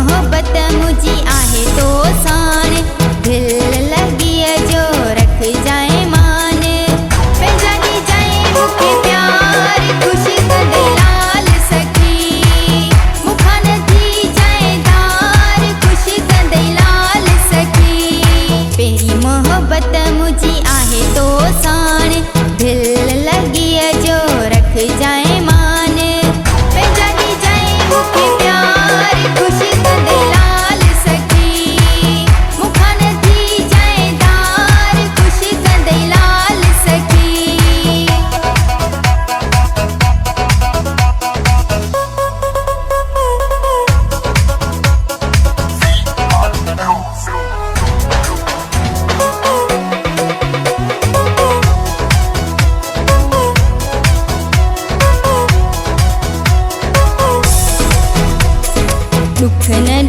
मोहब्बत मुझी आहे तो सान दिल लगी जो रख जाए मान पे जानी जाए मुखे प्यार खुश कंदे लाल सखी मुखान थी जाए दार खुश कंदे लाल सखी पेरी मोहब्बत मुझी आहे तो सान दिल लगी जो रख जाए मान पे जानी जाए मुखे प्यार खुश कंदे लाल सखी मुखान थी जाए दार खुश कंदे लाल सखी दुख न